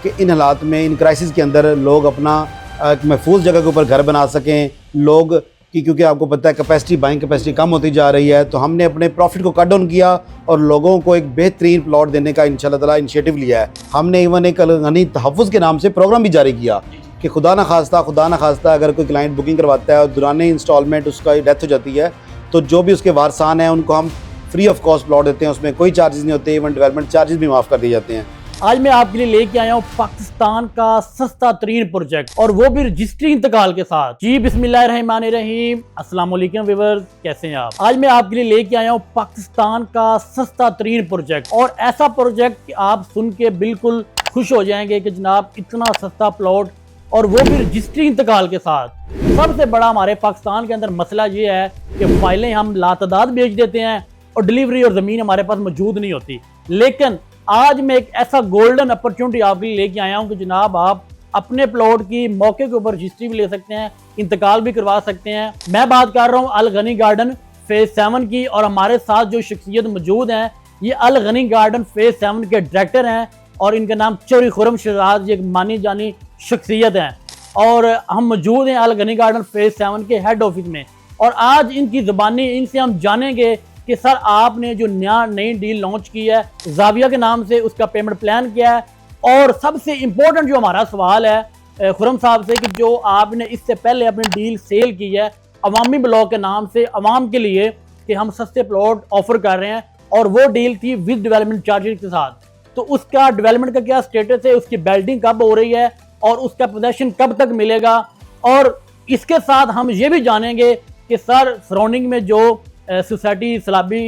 कि इन हालात में, इन क्राइसिस के अंदर लोग अपना महफूज जगह के ऊपर घर बना सकें लोग कि, क्योंकि आपको पता है कैपेसिटी, बाइंग कैपेसिटी कम होती जा रही है, तो हमने अपने प्रॉफिट को कट डाउन किया और लोगों को एक बेहतरीन प्लॉट देने का इंशाल्लाह ताला इनिशिएटिव लिया है। हमने इवन एक गनी तहफ़्फ़ुज़ के नाम से प्रोग्राम भी जारी किया कि खुदा न खास्ता अगर कोई क्लाइंट बुकिंग करवाता है और दुराने इंस्टॉलमेंट उसका डेथ हो जाती है, तो जो भी उसके वारसान हैं उनको हम फ्री ऑफ कॉस्ट प्लॉट देते हैं, उसमें कोई चार्जेस नहीं होते, इवन डेवलपमेंट चार्जेस भी माफ़ कर दिए जाते हैं। आज मैं आपके लिए लेके आया हूँ पाकिस्तान का सस्ता तरीन प्रोजेक्ट, और वो भी रजिस्ट्री इंतकाल के साथ। जी बिस्मिल्लाहिर्रहमानिर्रहीम, अस्सलाम वालेकुम व्यूअर्स, कैसे हैं आप। आज मैं आपके लिए लेके आया हूँ पाकिस्तान का सस्ता तरीन प्रोजेक्ट, और ऐसा प्रोजेक्ट कि आप सुन के बिल्कुल खुश हो जाएंगे कि जनाब इतना सस्ता प्लॉट, और वो भी रजिस्ट्री इंतकाल के साथ। सबसे बड़ा हमारे पाकिस्तान के अंदर मसला ये है कि फाइलें हम लातादाद बेच देते हैं और डिलीवरी और ज़मीन हमारे पास मौजूद नहीं होती। लेकिन आज मैं एक ऐसा गोल्डन अपॉर्चुनिटी आपके लिए लेके आया हूं कि जनाब आप अपने प्लॉट की मौके के ऊपर रजिस्ट्री भी ले सकते हैं, इंतकाल भी करवा सकते हैं। मैं बात कर रहा हूं अल गनी गार्डन फेज 7 की, और हमारे साथ जो शख्सियत मौजूद हैं ये अल गनी गार्डन फेज 7 के डायरेक्टर हैं, और इनका नाम चौधरी खुर्रम शहजाद, ये मानी जानी शख्सियत हैं, और हम मौजूद हैं अल गनी गार्डन फेज 7 के हेड ऑफिस में। और आज इनकी ज़बानी इनसे हम जानेंगे कि सर आपने जो नई डील लॉन्च की है जाविया के नाम से, उसका पेमेंट प्लान क्या है, और सबसे इम्पोर्टेंट जो हमारा सवाल है खुर्रम साहब से कि जो आपने इससे पहले अपनी डील सेल की है अवामी ब्लॉक के नाम से अवाम के लिए कि हम सस्ते प्लॉट ऑफर कर रहे हैं, और वो डील थी विद डेवलपमेंट चार्जेस के साथ, तो उसका डेवलपमेंट का क्या स्टेटस है, उसकी बिल्डिंग कब हो रही है और उसका पोजेशन कब तक मिलेगा। और इसके साथ हम ये भी जानेंगे कि सर सराउंडिंग में जो सोसाइटी सैलाबी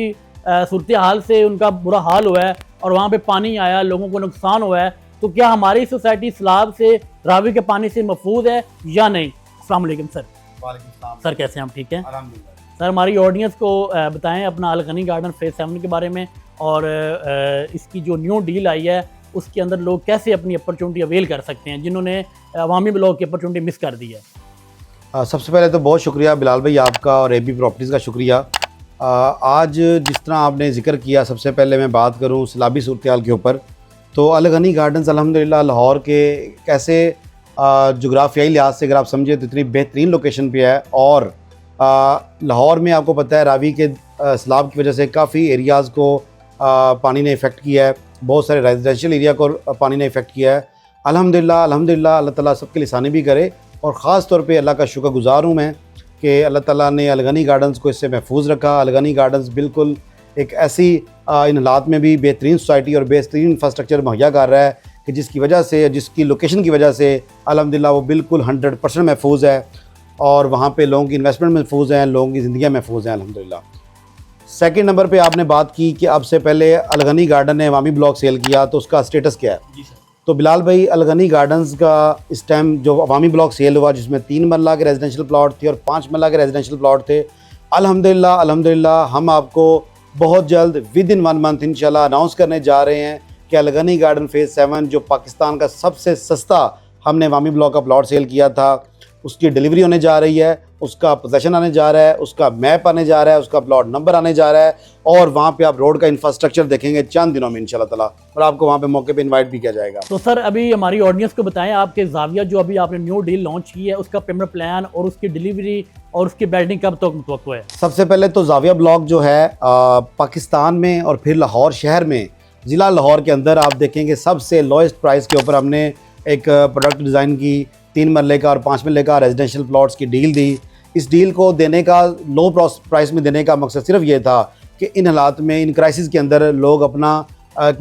सूरत हाल से उनका बुरा हाल हुआ है और वहाँ पे पानी आया, लोगों को नुकसान हुआ है, तो क्या हमारी सोसाइटी सैलाब से, रावी के पानी से महफूज है या नहीं। अस्सलाम वालेकुम सर। वालेकुम सलाम सर, कैसे हैं हम? ठीक हैं अल्हम्दुलिल्लाह। सर, हमारी ऑडियंस को बताएं अपना अल गनी गार्डन फेज 7 के बारे में, और इसकी जो न्यू डील आई है उसके अंदर लोग कैसे अपनी अपॉर्चुनिटी अवेल कर सकते हैं जिन्होंने अवामी ब्लॉक की अपॉर्चुनिटी मिस कर दी है। सबसे पहले तो बहुत शुक्रिया बिलाल भाई आपका और एबी प्रॉपर्टीज़ का शुक्रिया। आज जिस तरह आपने ज़िक्र किया, सबसे पहले मैं बात करूं सैलाबी सूरत के ऊपर, तो अल गनी गार्डन्स अल्हम्दुलिल्लाह लाहौर के कैसे जोग्राफियाई लिहाज से अगर आप समझे तो इतनी बेहतरीन लोकेशन पे है, और लाहौर में आपको पता है रावी के सैलाब की वजह से काफ़ी एरियाज़ को पानी ने इफ़ेक्ट किया है, बहुत सारे रेजिडेंशियल एरिया को पानी ने इफ़ेक्ट किया है। अल्हम्दुलिल्लाह अल्हम्दुलिल्लाह, अल्लाह ताला सबके लिसानी भी करे, और ख़ास तौर पे अल्लाह का शुक्रगुज़ार हूँ मैं कि अल्लाह ताला ने अल गनी गार्डन्स को इससे महफूज रखा। अल गनी गार्डन्स बिल्कुल एक ऐसी इन हालात में भी बेहतरीन सोसाइटी और बेहतरीन इंफ्रास्ट्रक्चर मुहैया कर रहा है कि जिसकी वजह से, जिसकी लोकेशन की वजह से अल्हम्दुलिल्लाह वो बिल्कुल 100% महफूज है, और वहाँ पे लोगों की इन्वेस्टमेंट महफूज हैं, लोगों की ज़िंदगियाँ महफूज हैं अल्हम्दुलिल्लाह। सेकंड नंबर पे आपने बात की कि अब से पहले अल गनी गार्डन ने अवामी ब्लॉक सेल किया, तो उसका स्टेटस क्या है। जी सर। तो बिलाल भाई, अल गनी गार्डन्स का इस टाइम जो अवामी ब्लॉक सेल हुआ, जिसमें 3 मरला के रेजिडेंशियल प्लॉट थे और 5 मरला के रेजिडेंशियल प्लॉट थे, अल्हम्दुलिल्लाह अल्हम्दुलिल्लाह हम आपको बहुत जल्द विद इन 1 मंथ इंशाल्लाह अनाउंस करने जा रहे हैं कि अल गनी गार्डन फेज़ 7 जो पाकिस्तान का सबसे सस्ता हमने अवामी ब्लॉक का प्लॉट सेल किया था, उसकी डिलीवरी होने जा रही है, उसका पोजेसन आने जा रहा है, उसका मैप आने जा रहा है, उसका प्लॉट नंबर आने जा रहा है, और वहाँ पे आप रोड का इंफ्रास्ट्रक्चर देखेंगे चंद दिनों में इंशाल्लाह ताला, और आपको वहाँ पे मौके पे इनवाइट भी किया जाएगा। तो सर अभी हमारी ऑडियंस को बताएं आपके जाविया जो अभी आपने न्यू डील लॉन्च की है उसका पेमेंट प्लान और उसकी डिलीवरी और उसकी बिल्डिंग कब तक मुतवक्को है। सबसे पहले तो जाविया ब्लॉक जो है पाकिस्तान में और फिर लाहौर शहर में, ज़िला लाहौर के अंदर आप देखेंगे सबसे लोएस्ट प्राइस के ऊपर हमने एक प्रोडक्ट डिज़ाइन की, 3 मरले का और 5 मरले का रेजिडेंशियल प्लॉट्स की डील दी। इस डील को देने का, लो प्राइस में देने का मकसद सिर्फ ये था कि इन हालात में, इन क्राइसिस के अंदर लोग अपना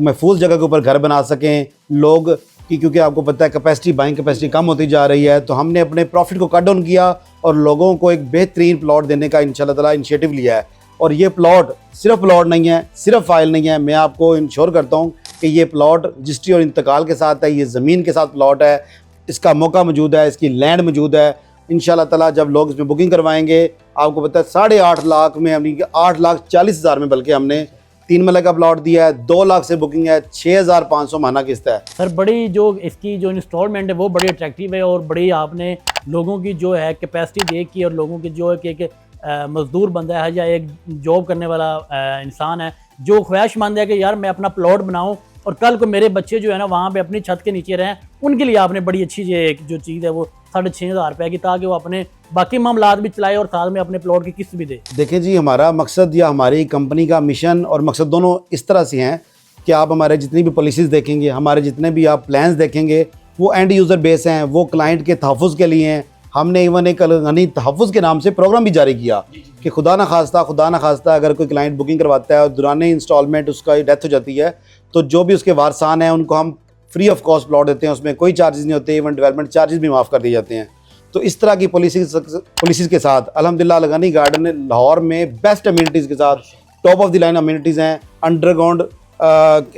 महफूज जगह के ऊपर घर बना सकें लोग कि, क्योंकि आपको पता है कैपेसिटी, बाइंग कैपेसिटी कम होती जा रही है, तो हमने अपने प्रॉफिट को कट डाउन किया और लोगों को एक बेहतरीन प्लॉट देने का इंशाल्लाह ताला इनिशिएटिव लिया है। और ये प्लॉट सिर्फ प्लॉट नहीं है, सिर्फ फाइल नहीं है, मैं आपको इंश्योर करता हूँ कि ये प्लॉट रजिस्ट्री और इंतकाल के साथ है, ये ज़मीन के साथ प्लॉट है, इसका मौका मौजूद है, इसकी लैंड मौजूद है। इंशाल्लाह ताला जब लोग इसमें बुकिंग करवाएंगे, आपको पता है 8.5 लाख में, हमने 8,40,000 में बल्कि हमने 3 मरले का प्लॉट दिया है, 2 लाख से बुकिंग है, 6,500 माना किस्त है। सर बड़ी जो इसकी जो इंस्टॉलमेंट है वो बड़ी अट्रैक्टिव है, और बड़ी आपने लोगों की जो है कैपेसिटी देख की, और लोगों की जो है कि एक मजदूर बंदा है या एक जॉब करने वाला इंसान है जो ख्वाहिशमंद है कि यार मैं अपना प्लॉट बनाऊं और कल को मेरे बच्चे जो है ना वहाँ पे अपनी छत के नीचे रहें, उनके लिए आपने बड़ी अच्छी जो चीज़ है वो 6,500 रुपये की, ताकि वो अपने बाकी मामलात भी चलाए और साथ में अपने प्लॉट की किस्त भी दे। देखें जी, हमारा मकसद या हमारी कंपनी का मिशन और मकसद दोनों इस तरह से हैं कि आप हमारे जितनी भी पॉलिसीज़ देखेंगे, हमारे जितने भी आप प्लान्स देखेंगे, वो एंड यूज़र बेस हैं, वो क्लाइंट के तहफ़्फ़ुज़ के लिए हैं। हमने इवन एक यानी तहफ़्फ़ुज़ के नाम से प्रोग्राम भी जारी किया कि खुदा ना खास्ता अगर कोई क्लाइंट बुकिंग करवाता है और दुराने इंस्टॉलमेंट उसका डेथ हो जाती है, तो जो भी उसके वारसान हैं उनको हम फ्री ऑफ कॉस्ट प्लॉट देते हैं, उसमें कोई चार्जेस नहीं होते, इवन डेवलपमेंट चार्जेस भी माफ़ कर दिए जाते हैं। तो इस तरह की पॉलिसीज़ के साथ अल्हम्दुलिल्लाह अल गनी गार्डन लाहौर में बेस्ट अम्यूनिटीज़ के साथ top of the line amenities हैं। अंडरग्राउंड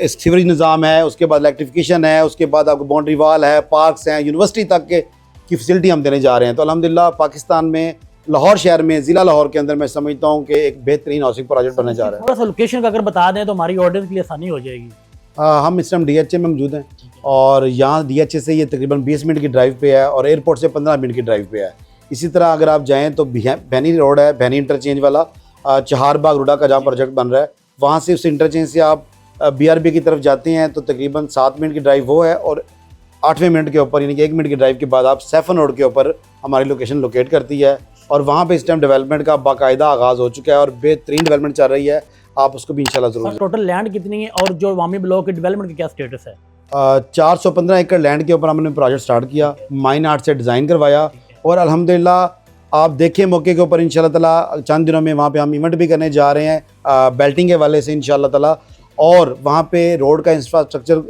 सीवरेज निज़ाम है, उसके बाद इलेक्ट्रिफिकेशन है, उसके बाद आपको बाउंड्री वाल है, पार्क्स हैं, यूनिवर्सिटी तक की फैसिलिटी हम देने जा रहे हैं। तो अल्हम्दुलिल्लाह पाकिस्तान में लाहौर शहर में, ज़िला लाहौर के अंदर मैं समझता हूँ कि एक बेहतरीन हाउसिंग प्रोजेक्ट बनने जा रहा है। थोड़ा सा लोकेशन का अगर बता दें तो हमारी ऑडियंस के लिए आसानी हो जाएगी। हम इस टाइम DHA में मौजूद हैं और यहाँ DHA से ये तकरीबन 20 मिनट की ड्राइव पे है और एयरपोर्ट से 15 मिनट की ड्राइव पे है। इसी तरह अगर आप जाएँ तो भैनी रोड है, भैनी इंटरचेंज वाला, चहारबाग रोडा का जहाँ प्रोजेक्ट बन रहा है, वहाँ से उस इंटरचेंज से आप BRB की तरफ जाते हैं तो तकरीबन 7 मिनट की ड्राइव वो है और 8वें मिनट के ऊपर यानी कि 1 मिनट की ड्राइव के बाद आप सैफन रोड के ऊपर हमारी लोकेशन लोकेट करती है और वहाँ पे इस टाइम डेवलपमेंट का बाकायदा आगाज़ हो चुका है और बेहतरीन डेवलपमेंट चल रही है। आप उसको भी इंशाल्लाह ज़रूर। टोटल लैंड कितनी है और जो वामी ब्लॉक के डेवलपमेंट का क्या स्टेटस है? 415 एकड़ लैंड के ऊपर हमने प्रोजेक्ट स्टार्ट किया, माइन आर्ट से डिज़ाइन करवाया और अल्हम्दुलिल्लाह आप देखें मौके के ऊपर इंशाल्लाह ताला चंद दिनों में वहाँ पे हम इवेंट भी करने जा रहे हैं बेल्टिंग के वाले से इंशाल्लाह ताला। और वहाँ पे रोड का इंफ्रास्ट्रक्चर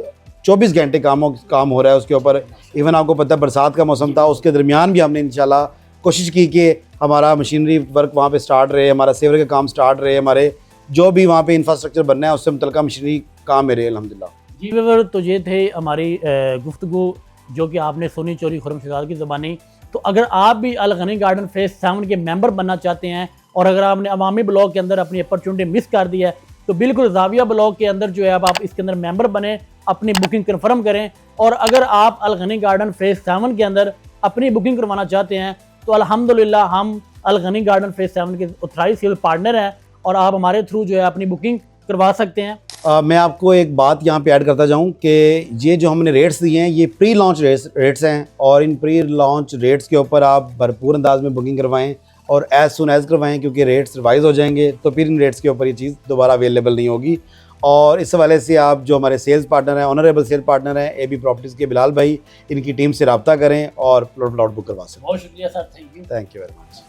24 घंटे काम हो रहा है उसके ऊपर। इवन आपको पता है बरसात का मौसम था, उसके दरमियान भी हमने इंशाल्लाह कोशिश की कि हमारा मशीनरी वर्क वहाँ पे स्टार्ट रहे, हमारा सेवर का काम स्टार्ट रहे, हमारे जो भी वहाँ पे इंफ्रास्ट्रक्चर बनना है उससे मुतल्लिक़ मशीनरी काम में रहे अल्हम्दुलिल्लाह। जी व्यूअर, तो ये थे हमारी गुफ्तगू जो कि आपने सुनी चोरी खुर्रमशहज़ाद की ज़बानी। तो अगर आप भी अल गनी गार्डन फेज़ 7 के मेंबर बनना चाहते हैं और अगर आपने अवामी ब्लॉक के अंदर अपनी अपॉर्चुनिटी मिस कर दी है तो बिल्कुल जाविया ब्लॉक के अंदर जो है अब आप इसके अंदर मेंबर बने, अपनी बुकिंग कन्फर्म करें। और अगर आप अल गनी गार्डन फेज़ 7 के अंदर अपनी बुकिंग करवाना चाहते हैं तो अल्हम्दुलिल्लाह हम अल गनी गार्डन फेज़ 7 के ऑथराइज सेल पार्टनर हैं और आप हमारे थ्रू जो है अपनी बुकिंग करवा सकते हैं। मैं आपको एक बात यहाँ पे ऐड करता जाऊँ कि ये जो हमने रेट्स दिए हैं ये प्री लॉन्च रेट्स हैं और इन प्री लॉन्च रेट्स के ऊपर आप भरपूर अंदाज में बुकिंग करवाएं और एज़ सुन एज़ करवाएं, क्योंकि रेट्स रिवाइज हो जाएंगे तो फिर इन रेट्स के ऊपर ये चीज़ दोबारा अवेलेबल नहीं होगी। और इस हवाले से आप जो हमारे सेल्स पार्टनर हैं, ऑनरेबल सेल्स पार्टनर हैं AB प्रॉपर्टीज़ के बिलाल भाई, इनकी टीम से रब्ता करें और प्लॉट बुक करवा सकें। बहुत शुक्रिया sir, thank you. Thank you very much.